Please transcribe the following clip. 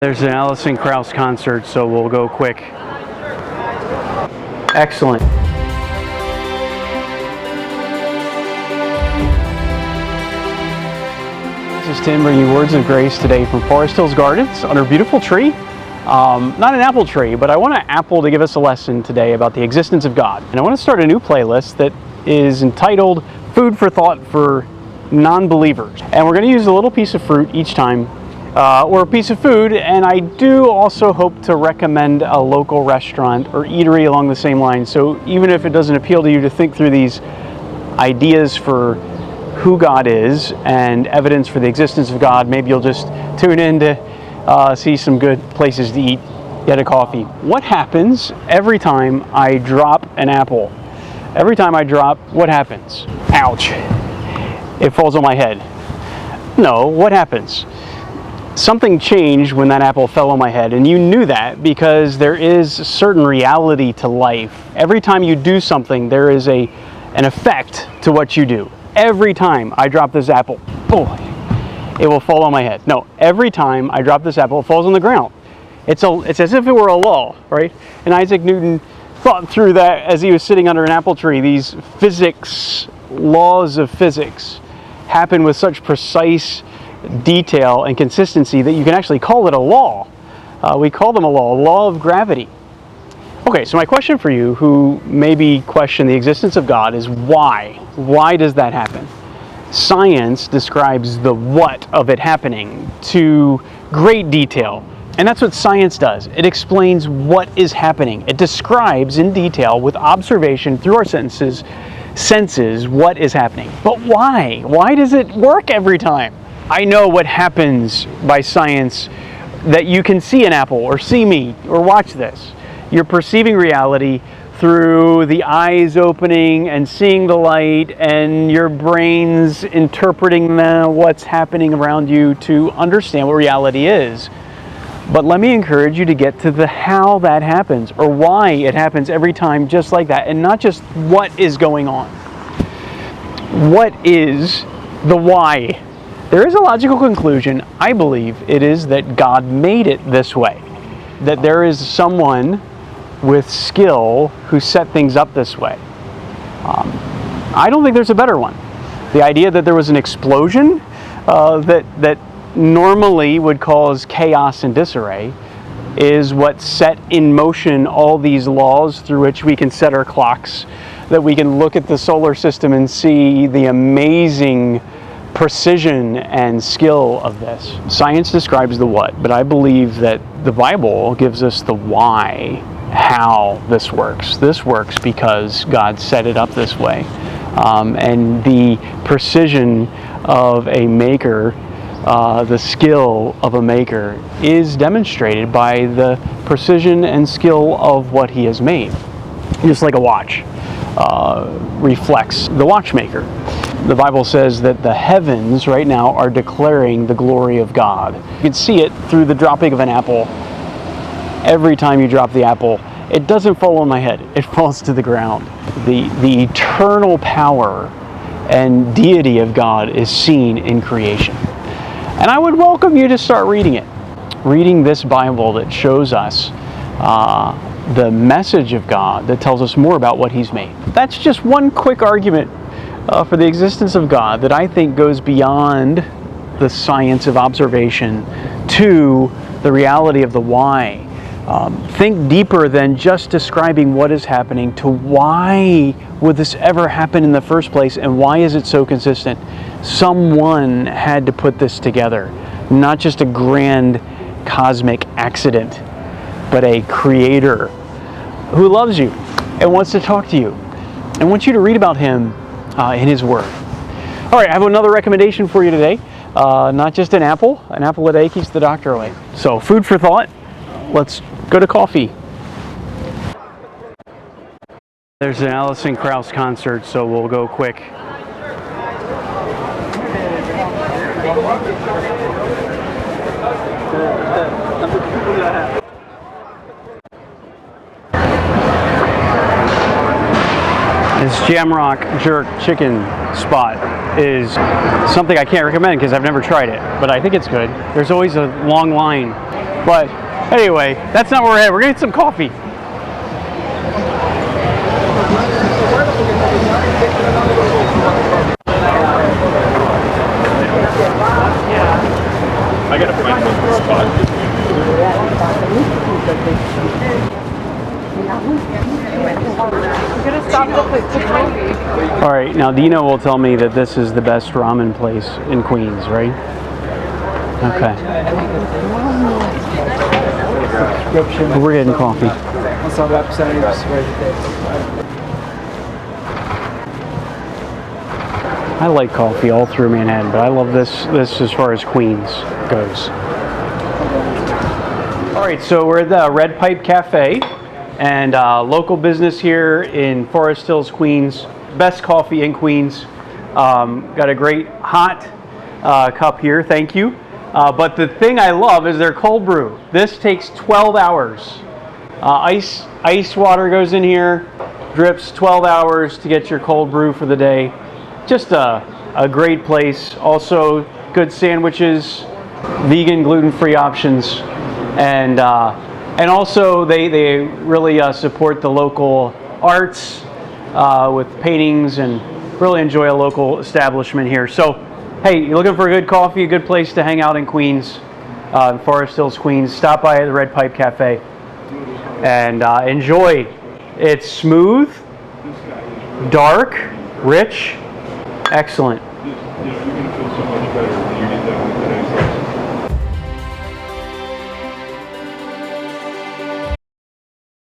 There's an Alison Krauss concert, so we'll go quick. Excellent. This is Tim bringing you words of grace today from Forest Hills Gardens under a beautiful tree. Not an apple tree, but I want an apple to give us a lesson today about the existence of God. And I want to start a new playlist that is entitled Food for Thought for Non-Believers. And we're going to use a little piece of fruit each time, or a piece of food, and I do also hope to recommend a local restaurant or eatery along the same line. So even if it doesn't appeal to you to think through these ideas for who God is and evidence for the existence of God, maybe you'll just tune in to see some good places to eat, get a coffee. What happens every time I drop an apple? Every time I drop, what happens? Ouch. It falls on my head. No, what happens? Something changed when that apple fell on my head, and you knew that because there is a certain reality to life. Every time you do something, there is an effect to what you do. Every time I drop this apple, oh, it will fall on my head. No, every time I drop this apple, it falls on the ground. It's as if it were a law, right? And Isaac Newton thought through that as he was sitting under an apple tree. These laws of physics happen with such precise detail and consistency that you can actually call it a law. We call them a law of gravity. Okay, so my question for you who maybe question the existence of God is why? Why does that happen? Science describes the what of it happening to great detail. And that's what science does. It explains what is happening. It describes in detail with observation through our senses what is happening. But why? Why does it work every time? I know what happens by science, that you can see an apple or see me or watch this. You're perceiving reality through the eyes opening and seeing the light and your brain's interpreting what's happening around you to understand what reality is. But let me encourage you to get to the how that happens or why it happens every time just like that, and not just what is going on. What is the why? There is a logical conclusion. I believe it is that God made it this way. That there is someone with skill who set things up this way. I don't think there's a better one. The idea that there was an explosion that normally would cause chaos and disarray is what set in motion all these laws through which we can set our clocks, that we can look at the solar system and see the amazing precision and skill of this. Science describes the what, but I believe that the Bible gives us the why, how this works. This works because God set it up this way. And the precision of a maker, the skill of a maker is demonstrated by the precision and skill of what he has made. Just like a watch reflects the watchmaker. The Bible says that the heavens right now are declaring the glory of God. You can see it through the dropping of an apple. Every time you drop the apple, it doesn't fall on my head, it falls to the ground. The eternal power and deity of God is seen in creation. And I would welcome you to start reading it. Reading this Bible that shows us the message of God, that tells us more about what he's made. That's just one quick argument for the existence of God that I think goes beyond the science of observation to the reality of the why. Think deeper than just describing what is happening to why would this ever happen in the first place, and why is it so consistent? Someone had to put this together, not just a grand cosmic accident, but a creator who loves you and wants to talk to you and wants you to read about him in his word. All right, I have another recommendation for you today. Not just an apple a day keeps the doctor away. So food for thought. Let's go to coffee. There's an Alison Krauss concert, so we'll go quick. This Jamrock Jerk chicken spot is something I can't recommend because I've never tried it, but I think it's good. There's always a long line But anyway, that's not where we're headed. We're gonna get some coffee. I gotta find a spot. All right, now Dino will tell me that this is the best ramen place in Queens, right? Okay. We're getting coffee. I like coffee all through Manhattan, but I love this as far as Queens goes. All right, so we're at the Red Pipe Cafe, and local business here in Forest Hills, Queens. Best coffee in Queens. Got a great hot cup here, thank you. But the thing I love is their cold brew. This takes 12 hours. Ice water goes in here, drips 12 hours to get your cold brew for the day. Just a great place. Also, good sandwiches, vegan, gluten-free options, and also they really support the local arts with paintings, and really enjoy a local establishment here. So, hey, you're looking for a good coffee, a good place to hang out in Queens, in Forest Hills, Queens, stop by the Red Pipe Cafe and enjoy. It's smooth, dark, rich, excellent. You're going to feel so much better.